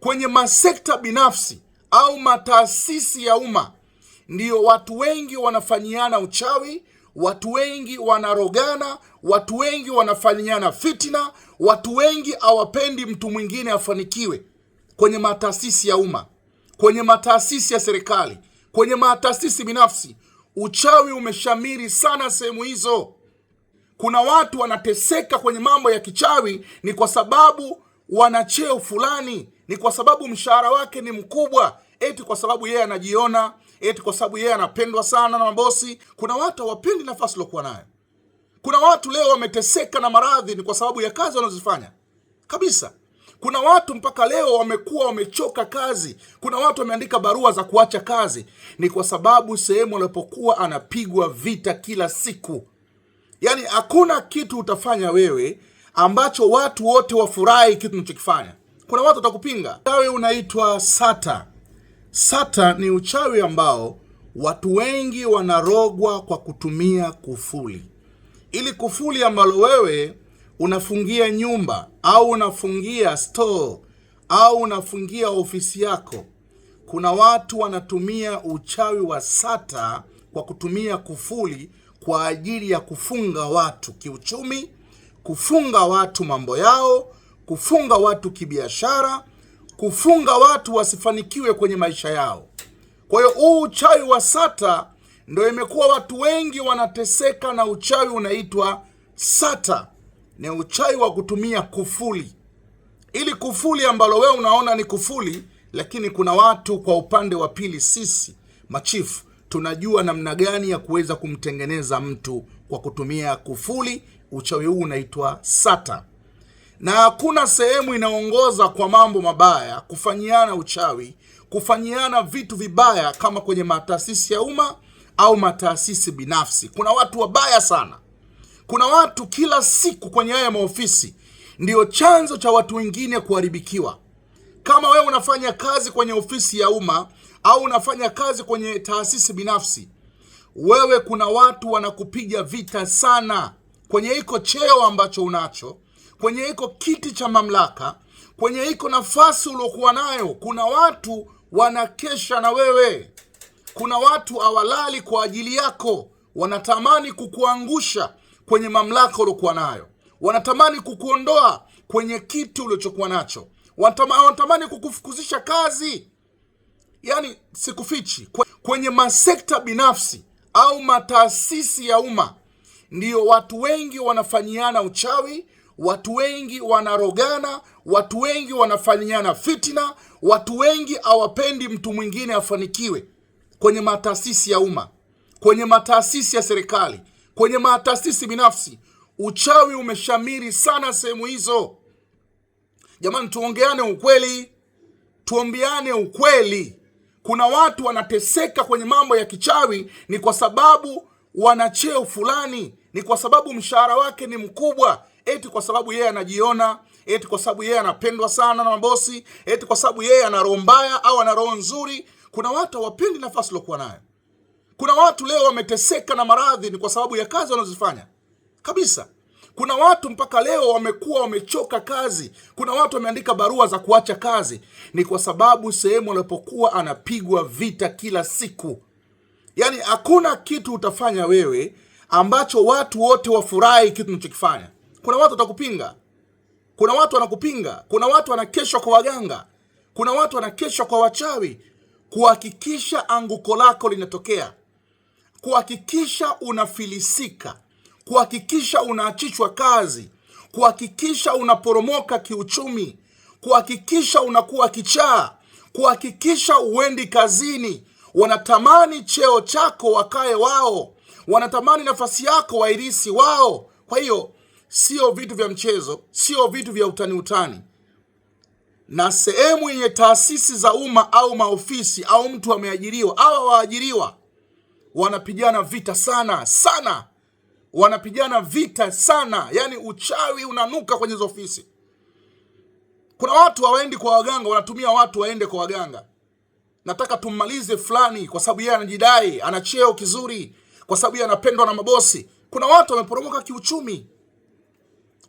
Kwenye masekta binafsi au mataasisi ya umma ndiyo watu wengi wanafanyiana uchawi, watu wengi wanarogana, watu wengi wanafanyiana fitina, watu wengi hawapendi mtu mwingine afanikiwe. Kwenye mataasisi ya umma, kwenye mataasisi ya serikali, kwenye mataasisi binafsi, uchawi umeshamiri sana sehemu hizo. Kuna watu wanateseka kwenye mambo ya kichawi ni kwa sababu wana cheo fulani, ni kwa sababu mshahara wake ni mkubwa, eti kwa sababu yeye anajiona, eti kwa sababu yeye anapendwa sana na mabosi. Kuna watu hawapendi nafasi lokuwa nayo. Kuna watu leo wameteseka na maradhi ni kwa sababu ya kazi wanazofanya kabisa. Kuna watu mpaka leo wamekuwa wamechoka kazi. Kuna watu wameandika barua za kuacha kazi ni kwa sababu sehemu alipokuwa anapigwa vita kila siku. Yaani hakuna kitu utafanya wewe ambacho watu wote wafurahi kitu unachokifanya. Kuna watu watakupinga. Uchawi unaitwa sata. Sata ni uchawi ambao watu wengi wanarogwa kwa kutumia kufuli. Ili kufuli ambalo wewe unafungia nyumba au unafungia store au unafungia ofisi yako, kuna watu wanatumia uchawi wa sata kwa kutumia kufuli kwa ajili ya kufunga watu kiuchumi, kufunga watu mambo yao, kufunga watu kibiashara, kufunga watu wasifanikiwe kwenye maisha yao. Kwa hiyo huu uchawi wa sata ndio imekuwa watu wengi wanateseka na uchawi unaitwa sata. Ni uchawi wa kutumia kufuli. Ili kufuli ambalo wewe unaona ni kufuli, lakini kuna watu kwa upande wa pili, sisi machifu tunajua namna gani ya kuweza kumtengeneza mtu kwa kutumia kufuli. Uchawi huu unaitwa sata. Na hakuna sehemu inaongoza kwa mambo mabaya, kufanyiana uchawi, kufanyiana vitu vibaya kama kwenye mataasisi ya umma au mataasisi binafsi. Kuna watu wabaya sana. Kuna watu kila siku kwenye haya maofisi ndio chanzo cha watu wengine kuharibikiwa. Kama wewe unafanya kazi kwenye ofisi ya umma au unafanya kazi kwenye taasisi binafsi, wewe kuna watu wanakupiga vita sana kwenye iko cheo ambacho unacho, kwenye iko kiti cha mamlaka, kwenye iko nafasi uliokuwa nayo. Kuna watu wanakesha na wewe. Kuna watu hawalali kwa ajili yako. Wanatamani kukuangusha kwenye mamlaka uliokuwa nayo. Wanatamani kukuondoa kwenye kiti ulichokuwa nacho. Wanatamani kukufukuzisha kazi. Yaani sikufichi, kwenye masekta binafsi au mataasisi ya umma ndiyo watu wengi wanafanyiana uchawi, watu wengi wanarogana, watu wengi wanafanyiana fitina, watu wengi hawapendi mtu mwingine afanikiwe. Kwenye mataasisi ya umma, kwenye mataasisi ya serikali, kwenye mataasisi binafsi, uchawi umeshamiri sana sehemu hizo. Jamani, tuongeane ukweli, tuombiane ukweli. Kuna watu wanateseka kwenye mambo ya kichawi ni kwa sababu wana cheo fulani, ni kwa sababu mshahara wake ni mkubwa, eti kwa sababu yeye anajiona, eti kwa sababu yeye anapendwa sana na mabosi, eti kwa sababu yeye ana roho mbaya au ana roho nzuri. Kuna watu hawapendi nafasi lokuwa nayo. Kuna watu leo wameteseka na maradhi ni kwa sababu ya kazi wanazofanya kabisa. Kuna watu mpaka leo wamekuwa wamechoka kazi. Kuna watu wameandika barua za kuacha kazi ni kwa sababu sehemu alipokuwa anapigwa vita kila siku. Yaani hakuna kitu utafanya wewe ambacho watu wote wafurahi kitu unachokifanya. Kuna watu watakupinga. Kuna watu wanakupinga. Kuna watu wanakesha kwa waganga. Kuna watu wanakesha kwa wachawi kuhakikisha anguko lako linatokea, kuhakikisha unafilisika, kuhakikisha unaachishwa kazi, kuhakikisha unaporomoka kiuchumi, kuhakikisha unakuwa kichaa, kuhakikisha uendi kazini. Wanatamani cheo chako wakae wao, wanatamani nafasi yako wairisi wao. Kwa hiyo sio vitu vya mchezo, sio vitu vya utani utani. Na sehemu yenye taasisi za umma au maofisi au mtu ameajiriwa au waajiriwa, wanapigana vita sana sana, wanapigana vita sana. Yaani uchawi unanuka kwenye hizo ofisi. Kuna watu hawaendi kwa waganga, wanatumia watu waende kwa waganga. Nataka tummalize fulani kwa sababu yeye anajidai ana cheo kizuri, kwa sababu yeye anapendwa na mabosi. Kuna watu wameporomoka kiuchumi.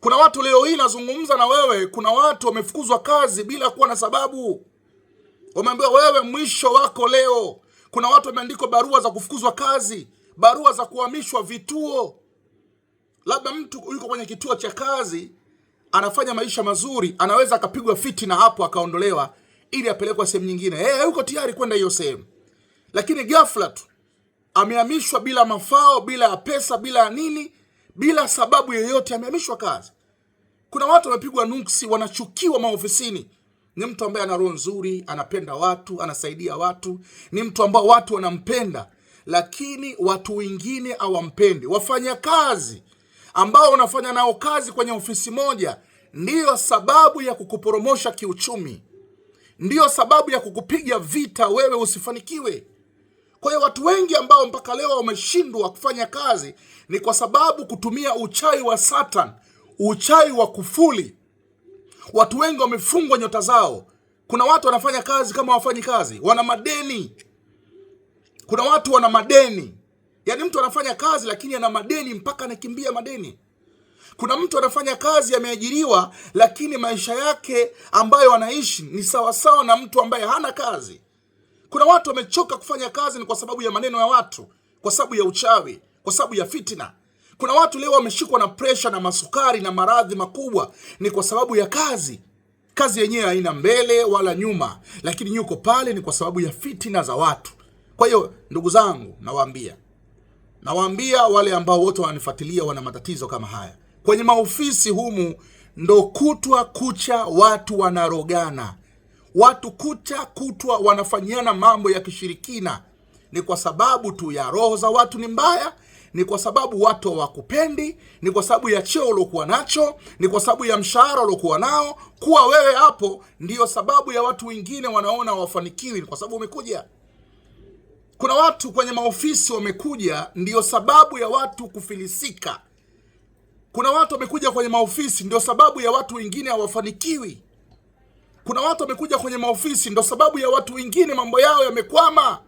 Kuna watu leo hii nazungumza na wewe, kuna watu wamefukuzwa kazi bila kuwa na sababu. Wameambiwa wewe mwisho wako leo. Kuna watu wameandikwa barua za kufukuzwa kazi, barua za kuhamishwa vituo. Labda mtu yuko kwenye kituo cha kazi, anafanya maisha mazuri, anaweza akapigwa fitina hapo akaondolewa ili apelekwe sehemu nyingine. Yuko tayari kwenda hiyo sehemu. Lakini ghafla tu amehamishwa bila mafao, bila pesa, bila nini, bila sababu yoyote, amehamishwa kazi. Kuna watu wamepigwa nuksi, wanachukiwa maofisini. Ni mtu ambaye ana roho nzuri, anapenda watu, anasaidia watu, ni mtu ambao watu wanampenda, lakini watu wengine hawampendi. Wafanya kazi ambao unafanya nao kazi kwenye ofisi moja ndiyo sababu ya kukuporomosha kiuchumi, ndiyo sababu ya kukupiga vita wewe usifanikiwe. Kwa hiyo watu wengi ambao mpaka leo wameshindwa kufanya kazi ni kwa sababu kutumia uchawi wa Satan, uchawi wa kufuli. Watu wengi wamefungwa nyota zao. Kuna watu wanafanya kazi kama wafanyi kazi, wana madeni. Kuna watu wana madeni. Yaani mtu anafanya kazi lakini ana madeni mpaka anakimbia madeni. Kuna mtu anafanya kazi ameajiriwa lakini maisha yake ambayo anaishi ni sawasawa na mtu ambaye hana kazi. Kuna watu wamechoka kufanya kazi ni kwa sababu ya maneno ya watu, kwa sababu ya uchawi, kwa sababu ya fitina. Kuna watu leo wameshikwa na presha na masukari na maradhi makubwa ni kwa sababu ya kazi. Kazi yenyewe haina mbele wala nyuma, lakini yuko pale ni kwa sababu ya fitina za watu. Kwa hiyo ndugu zangu, nawaambia wale ambao wote wananifuatilia wana matatizo kama haya. Kwenye maofisi humu ndo kutwa kucha watu wanarogana. Watu kutwa wanafanyiana mambo ya kishirikina. Ni kwa sababu tu ya roho za watu ni mbaya, ni kwa sababu watu hawakupendi, ni kwa sababu ya cheo ulokuwa nacho, ni kwa sababu ya mshahara ulokuwa nao. Kuwa wewe hapo ndiyo sababu ya watu wengine wanaona wafanikiwi, ni kwa sababu umekuja. Kuna watu kwenye maofisi wamekuja ndiyo sababu ya watu kufilisika. Kuna watu wamekuja kwenye maofisi ndio sababu ya watu wengine hawafanikiwi. Kuna watu wamekuja kwenye maofisi ndio sababu ya watu wengine mambo yao yamekwama.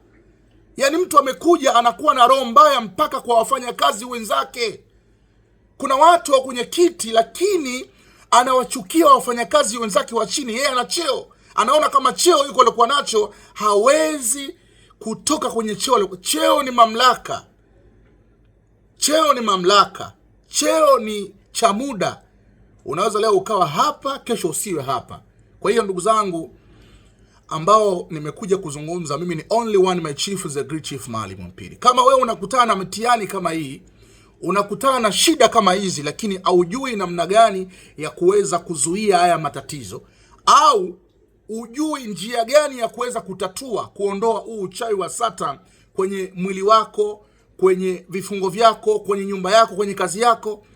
Yaani mtu amekuja anakuwa na roho mbaya mpaka kwa wafanyakazi wenzake. Kuna watu wa kwenye kiti lakini anawachukia wafanyakazi wenzake wa chini. Yeye ana cheo, anaona kama cheo yuko alikuwa nacho hawezi kutoka kwenye cheo. Cheo ni mamlaka. Cheo ni mamlaka. Cheo ni cha muda. Unaweza leo ukawa hapa, kesho usiwe hapa. Kwa hiyo ndugu zangu ambao nimekuja kuzungumza, mimi ni only one, my chief is a great chief Maalim Mpili. Kama wewe unakutana na mtihani kama hii, unakutana na shida kama hizi, lakini haujui namna gani ya kuweza kuzuia haya matatizo, au ujui njia gani ya kuweza kutatua, kuondoa huu uchawi wa Satan kwenye mwili wako, kwenye vifungo vyako, kwenye nyumba yako, kwenye kazi yako,